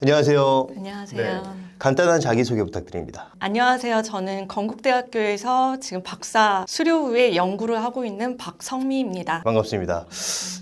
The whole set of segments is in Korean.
안녕하세요. 안녕하세요. 간단한 자기소개 부탁드립니다. 안녕하세요. 저는 건국대학교에서 지금 박사 수료 후에 연구를 하고 있는 박성미입니다. 반갑습니다.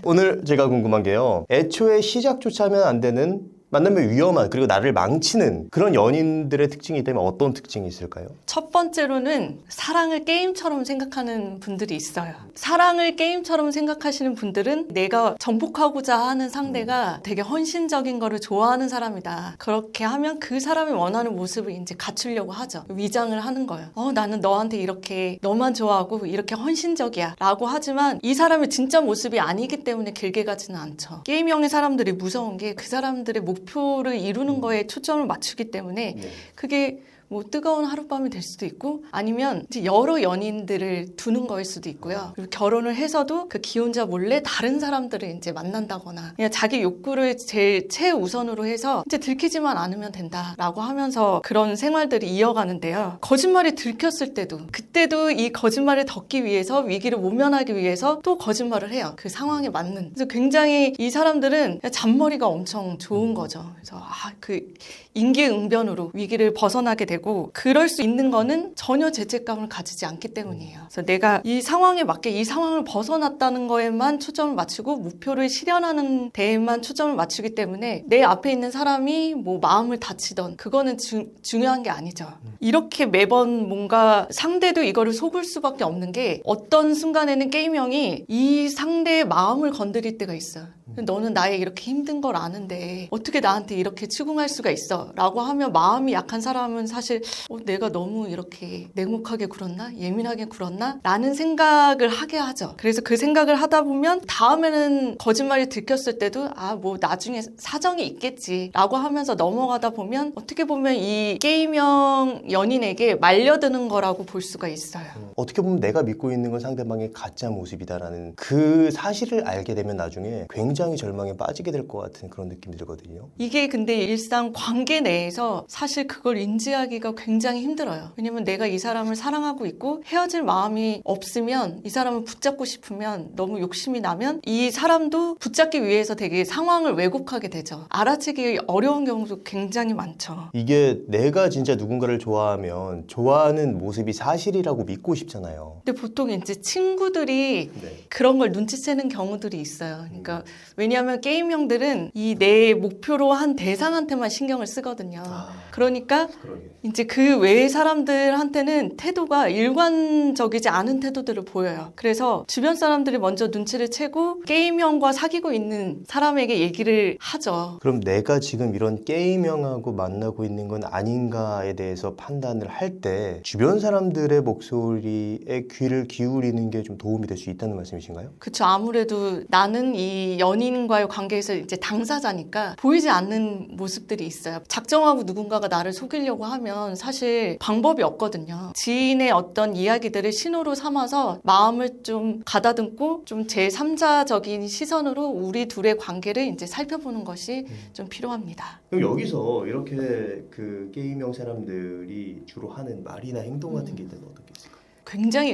오늘 제가 궁금한 게요. 애초에 시작조차 하면 안 되는, 만나면 위험한, 그리고 나를 망치는 그런 연인들의 특징이 있다면 어떤 특징이 있을까요? 첫 번째로는 사랑을 게임처럼 생각하는 분들이 있어요. 사랑을 게임처럼 생각하시는 분들은 내가 정복하고자 하는 상대가 되게 헌신적인 거를 좋아하는 사람이다. 그렇게 하면 그 사람이 원하는 모습을 이제 갖추려고 하죠. 위장을 하는 거예요. 나는 너한테 이렇게 너만 좋아하고 이렇게 헌신적이야 라고 하지만 이 사람의 진짜 모습이 아니기 때문에 길게 가지는 않죠. 게임형의 사람들이 무서운 게 그 사람들의 목표를 이루는 거에 초점을 맞추기 때문에 그게 뭐 뜨거운 하룻밤이 될 수도 있고 아니면 이제 여러 연인들을 두는 거일 수도 있고요. 그리고 결혼을 해서도 그 기혼자 몰래 다른 사람들을 이제 만난다거나 그냥 자기 욕구를 제일 최우선으로 해서 이제 들키지만 않으면 된다라고 하면서 그런 생활들을 이어가는데요. 거짓말이 들켰을 때도 그때도 이 거짓말을 덮기 위해서 위기를 모면하기 위해서 또 거짓말을 해요. 그 상황에 맞는. 그래서 굉장히 이 사람들은 잔머리가 엄청 좋은 거죠. 그래서 그 임기응변으로 위기를 벗어나게 되고 그럴 수 있는 거는 전혀 죄책감을 가지지 않기 때문이에요. 그래서 내가 이 상황에 맞게 이 상황을 벗어났다는 거에만 초점을 맞추고 목표를 실현하는 데에만 초점을 맞추기 때문에 내 앞에 있는 사람이 뭐 마음을 다치던 그거는 중요한 게 아니죠. 이렇게 매번 뭔가 상대도 이거를 속을 수밖에 없는 게 어떤 순간에는 게임형이 이 상대의 마음을 건드릴 때가 있어요. 너는 나의 이렇게 힘든 걸 아는데 어떻게 나한테 이렇게 추궁할 수가 있어? 라고 하면 마음이 약한 사람은 사실 내가 너무 이렇게 냉혹하게 굴었나? 예민하게 굴었나? 라는 생각을 하게 하죠. 그래서 그 생각을 하다 보면 다음에는 거짓말이 들켰을 때도 뭐 나중에 사정이 있겠지 라고 하면서 넘어가다 보면 어떻게 보면 이 게임형 연인에게 말려드는 거라고 볼 수가 있어요. 어떻게 보면 내가 믿고 있는 건 상대방의 가짜 모습이다라는 그 사실을 알게 되면 나중에 굉장히 절망에 빠지게 될 것 같은 그런 느낌이 들거든요. 이게 근데 일상 관계 내에서 사실 그걸 인지하기가 굉장히 힘들어요. 왜냐면 내가 이 사람을 사랑하고 있고 헤어질 마음이 없으면 이 사람을 붙잡고 싶으면 너무 욕심이 나면 이 사람도 붙잡기 위해서 되게 상황을 왜곡하게 되죠. 알아채기 어려운 경우도 굉장히 많죠. 이게 내가 진짜 누군가를 좋아하면 좋아하는 모습이 사실이라고 믿고 싶잖아요. 근데 보통 이제 친구들이 그런 걸 눈치채는 경우들이 있어요. 그러니까 왜냐하면 게임형들은 이 내 목표로 한 대상한테만 신경을 쓰거든요. 그러니까 이제 그 외의 사람들한테는 태도가 일관적이지 않은 태도들을 보여요. 그래서 주변 사람들이 먼저 눈치를 채고 게임형과 사귀고 있는 사람에게 얘기를 하죠. 그럼 내가 지금 이런 게임형하고 만나고 있는 건 아닌가에 대해서 판단을 할 때 주변 사람들의 목소리에 귀를 기울이는 게 좀 도움이 될 수 있다는 말씀이신가요? 그쵸. 아무래도 나는 이 연인과의 관계에서 이제 당사자니까 보이지 않는 모습들이 있어요. 작정하고 누군가가 나를 속이려고 하면 사실 방법이 없거든요. 지인의 어떤 이야기들을 신호로 삼아서 마음을 좀 가다듬고 좀 제3자적인 시선으로 우리 둘의 관계를 이제 살펴보는 것이 좀 필요합니다. 그럼 여기서 이렇게 그 게임형 사람들이 주로 하는 말이나 행동 같은 게 있다면 어떻게 있을까요? 굉장히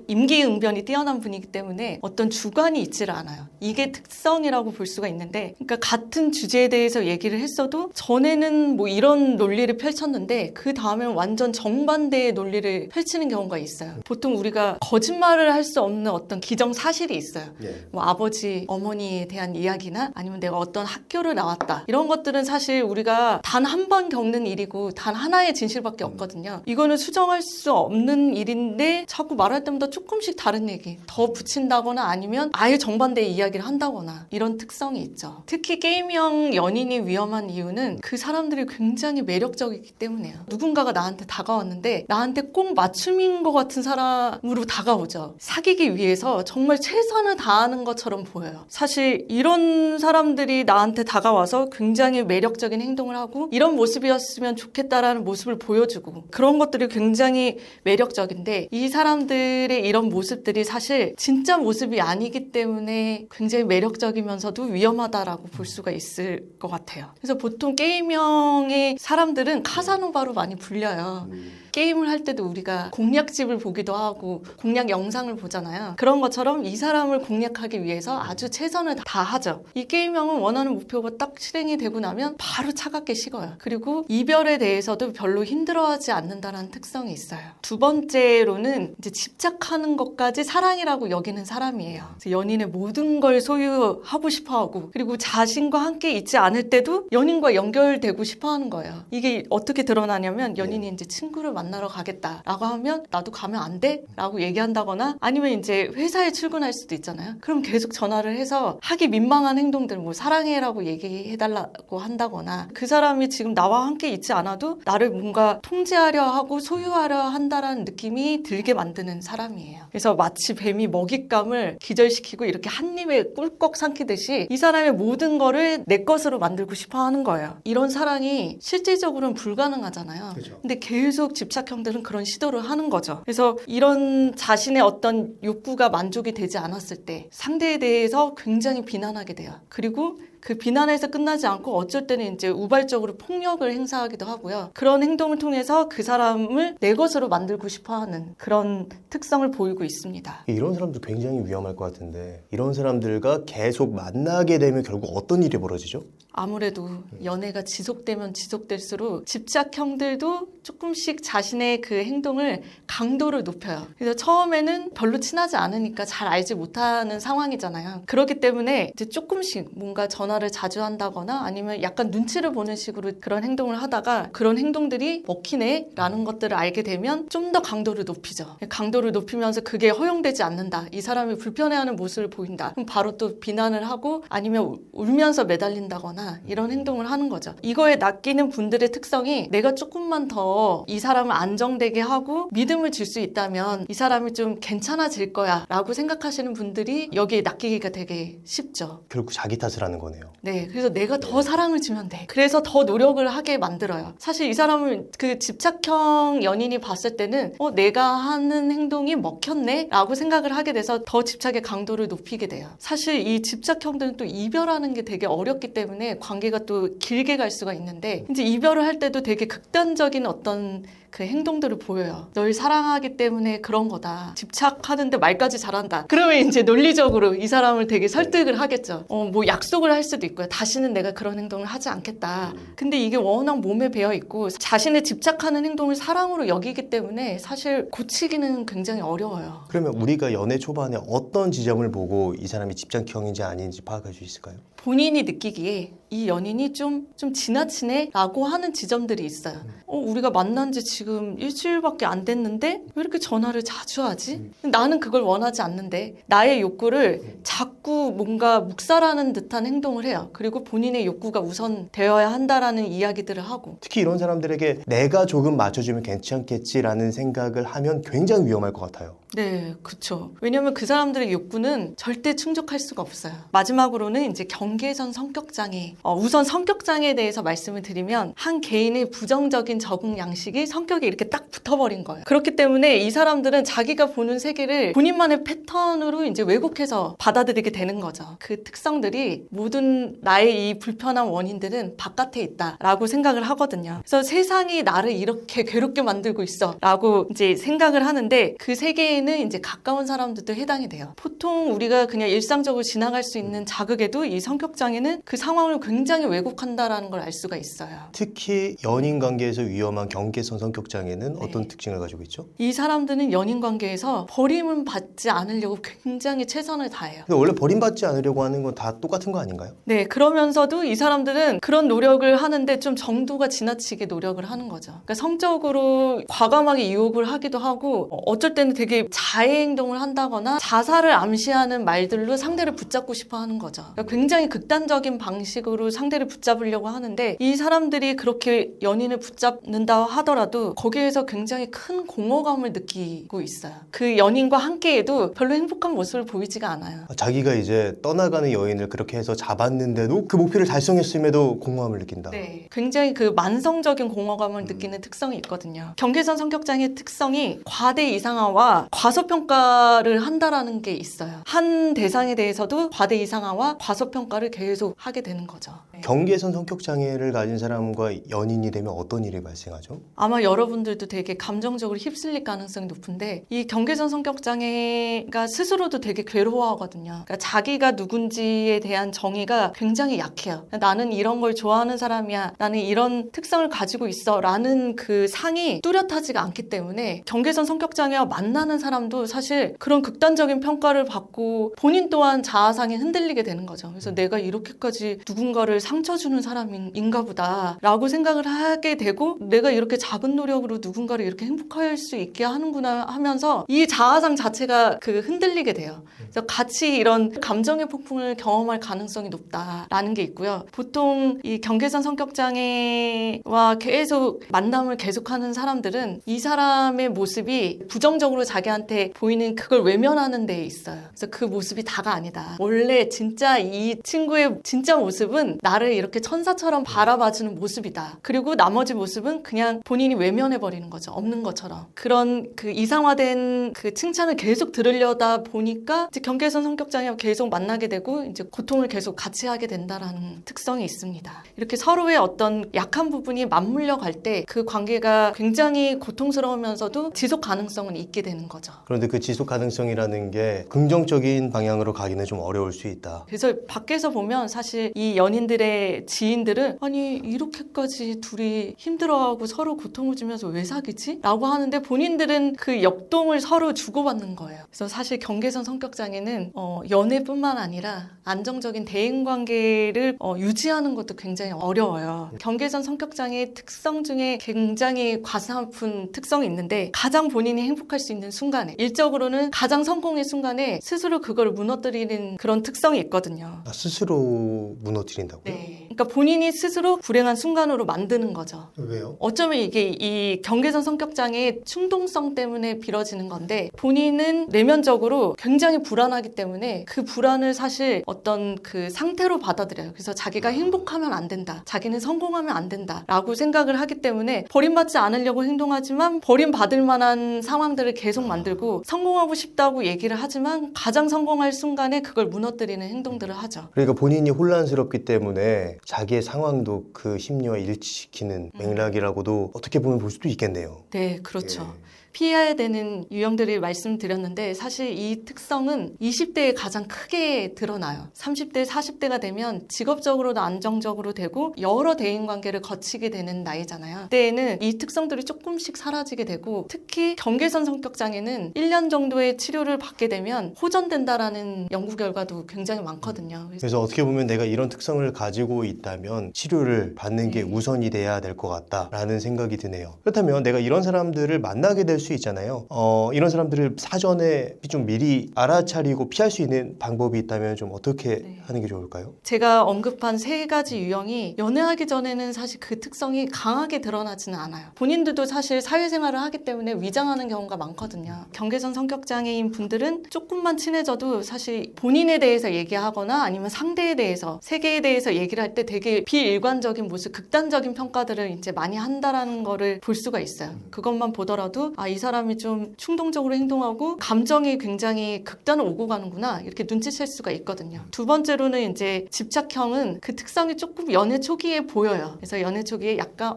임기응변이 뛰어난 분이기 때문에 어떤 주관이 있지를 않아요. 이게 특성이라고 볼 수가 있는데, 그러니까 같은 주제에 대해서 얘기를 했어도 전에는 뭐 이런 논리를 펼쳤는데 그 다음에는 완전 정반대의 논리를 펼치는 경우가 있어요. 보통 우리가 거짓말을 할 수 없는 어떤 기정사실이 있어요. 뭐 아버지, 어머니에 대한 이야기나 아니면 내가 어떤 학교를 나왔다. 이런 것들은 사실 우리가 단 한 번 겪는 일이고 단 하나의 진실밖에 없거든요. 이거는 수정할 수 없는 일인데 자꾸 말할 때마다 조금씩 다른 얘기 더 붙인다거나 아니면 아예 정반대의 이야기를 한다거나 이런 특성이 있죠. 특히 게임형 연인이 위험한 이유는 그 사람들이 굉장히 매력적이기 때문이에요. 누군가가 나한테 다가왔는데 나한테 꼭 맞춤인 것 같은 사람으로 다가오죠. 사귀기 위해서 정말 최선을 다하는 것처럼 보여요. 사실 이런 사람들이 나한테 다가와서 굉장히 매력적인 행동을 하고 이런 모습이었으면 좋겠다라는 모습을 보여주고 그런 것들이 굉장히 매력적인데 이 사람들의 이런 모습들이 사실 진짜 모습이 아니기 때문에 굉장히 매력적이면서도 위험하다라고 볼 수가 있을 것 같아요. 그래서 보통 게임형의 사람들은 카사노바로 많이 불려요. 게임을 할 때도 우리가 공략집을 보기도 하고 공략 영상을 보잖아요. 그런 것처럼 이 사람을 공략하기 위해서 아주 최선을 다 하죠. 이 게임형은 원하는 목표가 딱 실행이 되고 나면 바로 차갑게 식어요. 그리고 이별에 대해서도 별로 힘들어하지 않는다는 특성이 있어요. 두 번째로는 이제 집착하는 것까지 사랑이라고 여기는 사람이에요. 그래서 연인의 모든 걸 소유하고 싶어하고 그리고 자신과 함께 있지 않을 때도 연인과 연결되고 싶어하는 거예요. 이게 어떻게 드러나냐면 연인이 이제 친구를 만나러 가겠다라고 하면 나도 가면 안 돼? 라고 얘기한다거나 아니면 이제 회사에 출근할 수도 있잖아요. 그럼 계속 전화를 해서 하기 민망한 행동들 뭐 사랑해라고 얘기해달라고 한다거나 그 사람이 지금 나와 함께 있지 않아도 나를 뭔가 통제하려 하고 소유하려 한다라는 느낌이 들게 만드는 사람이에요. 그래서 마치 뱀이 먹잇감을 기절시키고 이렇게 한 입에 꿀꺽 삼키듯이 이 사람의 모든 거를 내 것으로 만들고 싶어 하는 거예요. 이런 사랑이 실질적으로는 불가능하잖아요. 그죠. 근데 계속 집착형들은 그런 시도를 하는 거죠. 그래서 이런 자신의 어떤 욕구가 만족이 되지 않았을 때 상대에 대해서 굉장히 비난하게 돼요. 그리고 그 비난에서 끝나지 않고 어쩔 때는 이제 우발적으로 폭력을 행사하기도 하고요. 그런 행동을 통해서 그 사람을 내 것으로 만들고 싶어하는 그런 특성을 보이고 있습니다. 이런 사람들 굉장히 위험할 것 같은데 이런 사람들과 계속 만나게 되면 결국 어떤 일이 벌어지죠? 아무래도 연애가 지속되면 지속될수록 집착형들도 조금씩 자신의 그 행동을 강도를 높여요. 그래서 처음에는 별로 친하지 않으니까 잘 알지 못하는 상황이잖아요. 그렇기 때문에 이제 조금씩 뭔가 전화를 자주 한다거나 아니면 약간 눈치를 보는 식으로 그런 행동을 하다가 그런 행동들이 먹히네 라는 것들을 알게 되면 좀 더 강도를 높이죠. 강도를 높이면서 그게 허용되지 않는다. 이 사람이 불편해하는 모습을 보인다. 그럼 바로 또 비난을 하고 아니면 울면서 매달린다거나 이런 행동을 하는 거죠. 이거에 낚이는 분들의 특성이 내가 조금만 더 이 사람을 안정되게 하고 믿음을 줄 수 있다면 이 사람이 좀 괜찮아질 거야 라고 생각하시는 분들이 여기에 낚이기가 되게 쉽죠. 결국 자기 탓을 하는 거네요. 네, 그래서 내가 더 사랑을 주면 돼. 그래서 더 노력을 하게 만들어요. 사실 이 사람을 그 집착형 연인이 봤을 때는 내가 하는 행동이 먹혔네? 라고 생각을 하게 돼서 더 집착의 강도를 높이게 돼요. 사실 이 집착형들은 또 이별하는 게 되게 어렵기 때문에 관계가 또 길게 갈 수가 있는데 이제 이별을 할 때도 되게 극단적인 어떤 그 행동들을 보여요. 널 사랑하기 때문에 그런 거다. 집착하는데 말까지 잘한다. 그러면 이제 논리적으로 이 사람을 되게 설득을 하겠죠. 뭐 약속을 할 수도 있고요. 다시는 내가 그런 행동을 하지 않겠다. 근데 이게 워낙 몸에 배어 있고 자신의 집착하는 행동을 사랑으로 여기기 때문에 사실 고치기는 굉장히 어려워요. 그러면 우리가 연애 초반에 어떤 지점을 보고 이 사람이 집착형인지 아닌지 파악할 수 있을까요? 본인이 느끼기에 이 연인이 좀 지나치네? 라고 하는 지점들이 있어요. 우리가 만난 지 지금 일주일밖에 안 됐는데 왜 이렇게 전화를 자주 하지? 나는 그걸 원하지 않는데 나의 욕구를 자꾸 뭔가 묵살하는 듯한 행동을 해요. 그리고 본인의 욕구가 우선 되어야 한다라는 이야기들을 하고 특히 이런 사람들에게 내가 조금 맞춰주면 괜찮겠지라는 생각을 하면 굉장히 위험할 것 같아요. 네, 그렇죠. 왜냐하면 그 사람들의 욕구는 절대 충족할 수가 없어요. 마지막으로는 이제 경계선 성격장애. 우선 성격장애에 대해서 말씀을 드리면 한 개인의 부정적인 적응 양식이 성격에 이렇게 딱 붙어버린 거예요. 그렇기 때문에 이 사람들은 자기가 보는 세계를 본인만의 패턴으로 이제 왜곡해서 받아들이게 되는 거죠. 그 특성들이 모든 나의 이 불편한 원인들은 바깥에 있다라고 생각을 하거든요. 그래서 세상이 나를 이렇게 괴롭게 만들고 있어라고 이제 생각을 하는데 그 세계에 는 이제 가까운 사람들도 해당이 돼요. 보통 우리가 그냥 일상적으로 지나갈 수 있는 자극에도 이 성격장애는 그 상황을 굉장히 왜곡한다라는 걸 알 수가 있어요. 특히 연인 관계에서 위험한 경계선 성격장애는 네. 어떤 특징을 가지고 있죠? 이 사람들은 연인 관계에서 버림은 받지 않으려고 굉장히 최선을 다해요. 근데 원래 버림받지 않으려고 하는 건 다 똑같은 거 아닌가요? 네, 그러면서도 이 사람들은 그런 노력을 하는데 좀 정도가 지나치게 노력을 하는 거죠. 그러니까 성적으로 과감하게 유혹을 하기도 하고 어쩔 때는 되게 자해 행동을 한다거나 자살을 암시하는 말들로 상대를 붙잡고 싶어 하는 거죠. 그러니까 굉장히 극단적인 방식으로 상대를 붙잡으려고 하는데 이 사람들이 그렇게 연인을 붙잡는다 하더라도 거기에서 굉장히 큰 공허감을 느끼고 있어요. 그 연인과 함께해도 별로 행복한 모습을 보이지가 않아요. 자기가 이제 떠나가는 여인을 그렇게 해서 잡았는데도 그 목표를 달성했음에도 공허함을 느낀다. 네, 굉장히 그 만성적인 공허감을 느끼는 특성이 있거든요. 경계선 성격장애의 특성이 과대 이상화와 과소평가를 한다라는 게 있어요. 한 대상에 대해서도 과대 이상화와 과소평가를 계속 하게 되는 거죠. 경계선 성격 장애를 가진 사람과 연인이 되면 어떤 일이 발생하죠? 아마 여러분들도 되게 감정적으로 휩쓸릴 가능성이 높은데 이 경계선 성격 장애가 스스로도 되게 괴로워하거든요. 그러니까 자기가 누군지에 대한 정의가 굉장히 약해요. 나는 이런 걸 좋아하는 사람이야. 나는 이런 특성을 가지고 있어. 라는 그 상이 뚜렷하지가 않기 때문에 경계선 성격 장애와 만나는 사람도 사실 그런 극단적인 평가를 받고 본인 또한 자아상이 흔들리게 되는 거죠. 그래서 내가 이렇게까지 누군가를 상처 주는 사람인가 보다 라고 생각을 하게 되고 내가 이렇게 작은 노력으로 누군가를 이렇게 행복할 수 있게 하는구나 하면서 이 자아상 자체가 그 흔들리게 돼요. 그래서 같이 이런 감정의 폭풍을 경험할 가능성이 높다라는 게 있고요. 보통 이 경계선 성격 장애와 계속 만남을 계속하는 사람들은 이 사람의 모습이 부정적으로 자기한테 보이는 그걸 외면하는 데 있어요. 그래서 그 모습이 다가 아니다. 원래 진짜 이 친구의 진짜 모습은 나를 이렇게 천사처럼 바라봐주는 모습이다. 그리고 나머지 모습은 그냥 본인이 외면해버리는 거죠. 없는 것처럼. 그런 그 이상화된 그 칭찬을 계속 들으려다 보니까 이제 경계선 성격장애와 계속 만나게 되고 이제 고통을 계속 같이 하게 된다라는 특성이 있습니다. 이렇게 서로의 어떤 약한 부분이 맞물려 갈 때 그 관계가 굉장히 고통스러우면서도 지속 가능성은 있게 되는 거죠. 그런데 그 지속 가능성이라는 게 긍정적인 방향으로 가기는 좀 어려울 수 있다. 그래서 밖에서 보면 사실 이 연인들의 지인들은 아니 이렇게까지 둘이 힘들어하고 서로 고통을 주면서 왜 사귀지? 라고 하는데 본인들은 그 역동을 서로 주고받는 거예요. 그래서 사실 경계선 성격장애는 연애뿐만 아니라 안정적인 대인관계를 유지하는 것도 굉장히 어려워요. 경계선 성격장애의 특성 중에 굉장히 가슴아픈 특성이 있는데 가장 본인이 행복할 수 있는 순간에 일적으로는 가장 성공의 순간에 스스로 그걸 무너뜨리는 그런 특성이 있거든요. 스스로 무너뜨린다고요? 네. 그러니까 본인이 스스로 불행한 순간으로 만드는 거죠. 왜요? 어쩌면 이게 이 경계선 성격장애의 충동성 때문에 빌어지는 건데 본인은 내면적으로 굉장히 불안하기 때문에 그 불안을 사실 어떤 그 상태로 받아들여요. 그래서 자기가 행복하면 안 된다. 자기는 성공하면 안 된다. 라고 생각을 하기 때문에 버림받지 않으려고 행동하지만 버림받을 만한 상황들을 계속 만들고 성공하고 싶다고 얘기를 하지만 가장 성공할 순간에 그걸 무너뜨리는 행동들을 하죠. 그러니까 본인이 혼란스럽기 때문에 자기의 상황도 그 심리와 일치시키는 맥락이라고도 어떻게 보면 볼 수도 있겠네요. 네, 그렇죠. 예. 피해야 되는 유형들을 말씀드렸는데 사실 이 특성은 20대에 가장 크게 드러나요. 30대, 40대가 되면 직업적으로도 안정적으로 되고 여러 대인관계를 거치게 되는 나이잖아요. 그때에는 이 특성들이 조금씩 사라지게 되고 특히 경계선 성격장애는 1년 정도의 치료를 받게 되면 호전된다라는 연구 결과도 굉장히 많거든요. 그래서 어떻게 보면 내가 이런 특성을 가지고 있다면 치료를 받는 게 우선이 돼야 될 것 같다라는 생각이 드네요. 그렇다면 내가 이런 사람들을 만나게 될 수 있잖아요. 이런 사람들을 사전에 좀 미리 알아차리고 피할 수 있는 방법이 있다면 좀 어떻게 하는 게 좋을까요? 제가 언급한 세 가지 유형이 연애하기 전에는 사실 그 특성이 강하게 드러나지는 않아요. 본인들도 사실 사회생활을 하기 때문에 위장하는 경우가 많거든요. 경계선 성격장애인 분들은 조금만 친해져도 사실 본인에 대해서 얘기하거나 아니면 상대에 대해서 세계에 대해서 얘기를 할 때 되게 비일관적인 모습, 극단적인 평가들을 이제 많이 한다라는 거를 볼 수가 있어요. 그것만 보더라도 이 사람이 좀 충동적으로 행동하고 감정이 굉장히 극단을 오고 가는구나 이렇게 눈치챌 수가 있거든요. 두 번째로는 이제 집착형은 그 특성이 조금 연애 초기에 보여요. 그래서 연애 초기에 약간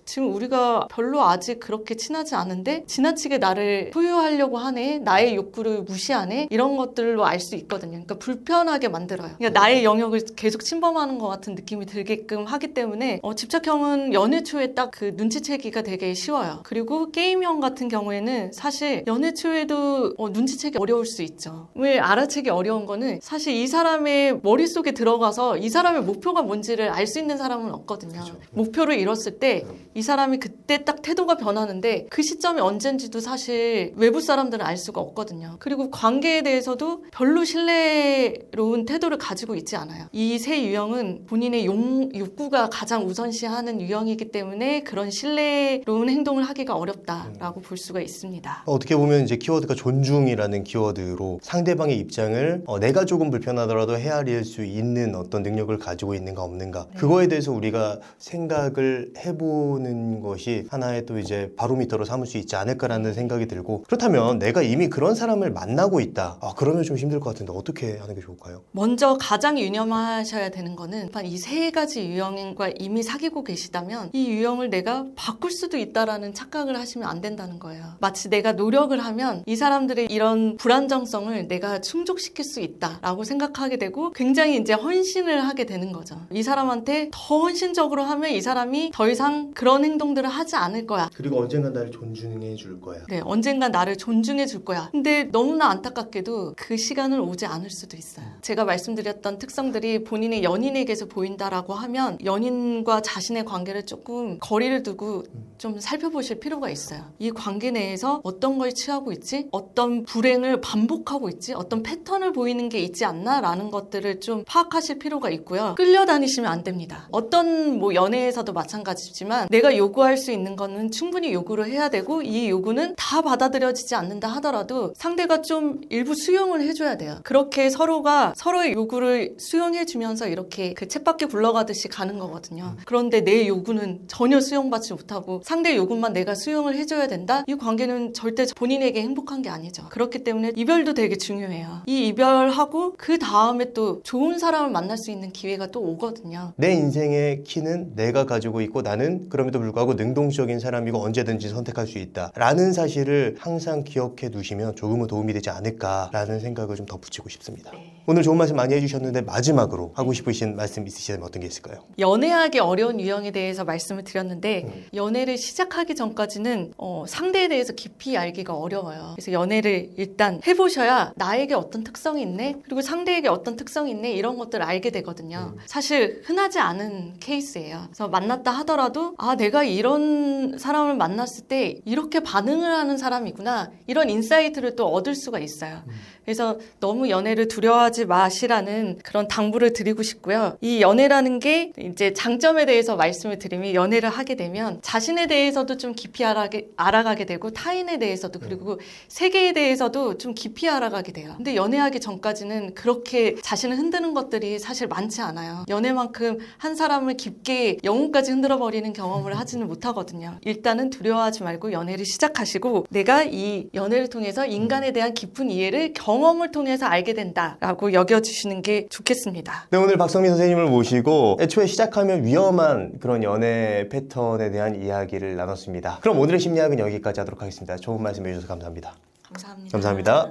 지금 우리가 별로 아직 그렇게 친하지 않은데 지나치게 나를 소유하려고 하네, 나의 욕구를 무시하네 이런 것들로 알 수 있거든요. 그러니까 불편하게 만들어요. 그러니까 나의 영역을 계속 침범하는 것 같은 느낌이 들게끔 하기 때문에 집착형은 연애 초에 딱 그 눈치채기가 되게 쉬워요. 그리고 게임형 같은 경우에는 사실 연애 초에도 눈치채기 어려울 수 있죠. 왜 알아채기 어려운 거는 사실 이 사람의 머릿속에 들어가서 이 사람의 목표가 뭔지를 알 수 있는 사람은 없거든요. 그렇죠. 목표를 이뤘을 때 이 사람이 그때 딱 태도가 변하는데 그 시점이 언젠지도 사실 외부 사람들은 알 수가 없거든요. 그리고 관계에 대해서도 별로 신뢰로운 태도를 가지고 있지 않아요. 이 세 유형은 본인의 욕구가 가장 우선시하는 유형이기 때문에 그런 신뢰로운 행동을 하기가 어렵다라고 볼 볼 수가 있습니다. 어떻게 보면 이제 키워드가 존중이라는 키워드로 상대방의 입장을 내가 조금 불편하더라도 헤아릴 수 있는 어떤 능력을 가지고 있는가 없는가 그거에 대해서 우리가 생각을 해보는 것이 하나의 또 이제 바로미터로 삼을 수 있지 않을까라는 생각이 들고, 그렇다면 내가 이미 그런 사람을 만나고 있다. 그러면 좀 힘들 것 같은데 어떻게 하는 게 좋을까요? 먼저 가장 유념하셔야 되는 거는 이 세 가지 유형과 이미 사귀고 계시다면 이 유형을 내가 바꿀 수도 있다라는 착각을 하시면 안 된다는 거예요. 마치 내가 노력을 하면 이 사람들의 이런 불안정성을 내가 충족시킬 수 있다라고 생각하게 되고 굉장히 이제 헌신을 하게 되는 거죠. 이 사람한테 더 헌신적으로 하면 이 사람이 더 이상 그런 행동들을 하지 않을 거야. 그리고 언젠가 나를 존중해 줄 거야. 네, 언젠가 나를 존중해 줄 거야. 근데 너무나 안타깝게도 그 시간은 오지 않을 수도 있어요. 제가 말씀드렸던 특성들이 본인의 연인에게서 보인다라고 하면 연인과 자신의 관계를 조금 거리를 두고 좀 살펴보실 필요가 있어요. 이 관계 내에서 어떤 걸 취하고 있지? 어떤 불행을 반복하고 있지? 어떤 패턴을 보이는 게 있지 않나? 라는 것들을 좀 파악하실 필요가 있고요. 끌려다니시면 안 됩니다. 어떤 연애에서도 마찬가지지만 내가 요구할 수 있는 거는 충분히 요구를 해야 되고 이 요구는 다 받아들여지지 않는다 하더라도 상대가 좀 일부 수용을 해줘야 돼요. 그렇게 서로가 서로의 요구를 수용해주면서 이렇게 그 쳇바퀴 굴러가듯이 가는 거거든요. 그런데 내 요구는 전혀 수용받지 못하고 상대 요구만 내가 수용을 해줘야 된다? 이 관계는 절대 본인에게 행복한 게 아니죠. 그렇기 때문에 이별도 되게 중요해요. 이 이별하고 그 다음에 또 좋은 사람을 만날 수 있는 기회가 또 오거든요. 내 인생의 키는 내가 가지고 있고 나는 그럼에도 불구하고 능동적인 사람이고 언제든지 선택할 수 있다 라는 사실을 항상 기억해 두시면 조금은 도움이 되지 않을까라는 생각을 좀 덧붙이고 싶습니다. 네. 오늘 좋은 말씀 많이 해주셨는데 마지막으로 하고 싶으신 말씀 있으시다면 어떤 게 있을까요? 연애하기 어려운 유형에 대해서 말씀을 드렸는데 연애를 시작하기 전까지는 상대에 대해서 깊이 알기가 어려워요. 그래서 연애를 일단 해보셔야 나에게 어떤 특성이 있네, 그리고 상대에게 어떤 특성이 있네, 이런 것들을 알게 되거든요. 사실 흔하지 않은 케이스예요. 그래서 만났다 하더라도 내가 이런 사람을 만났을 때 이렇게 반응을 하는 사람이구나, 이런 인사이트를 또 얻을 수가 있어요. 그래서 너무 연애를 두려워하지 마시라는 그런 당부를 드리고 싶고요. 이 연애라는 게 이제 장점에 대해서 말씀을 드리면, 연애를 하게 되면 자신에 대해서도 좀 깊이 알아가게 되고 타인에 대해서도, 그리고 세계에 대해서도 좀 깊이 알아가게 돼요. 근데 연애하기 전까지는 그렇게 자신을 흔드는 것들이 사실 많지 않아요. 연애만큼 한 사람을 깊게 영혼까지 흔들어 버리는 경험을 하지는 못하거든요. 일단은 두려워하지 말고 연애를 시작하시고 내가 이 연애를 통해서 인간에 대한 깊은 이해를 경험을 통해서 알게 된다라고 여겨주시는 게 좋겠습니다. 네, 오늘 박성민 선생님을 모시고 애초에 시작하면 위험한 그런 연애 패턴에 대한 이야기를 나눴습니다. 그럼 오늘의 심리학은 여기까지 하도록 하겠습니다. 좋은 말씀 해주셔서 감사합니다. 감사합니다. 감사합니다.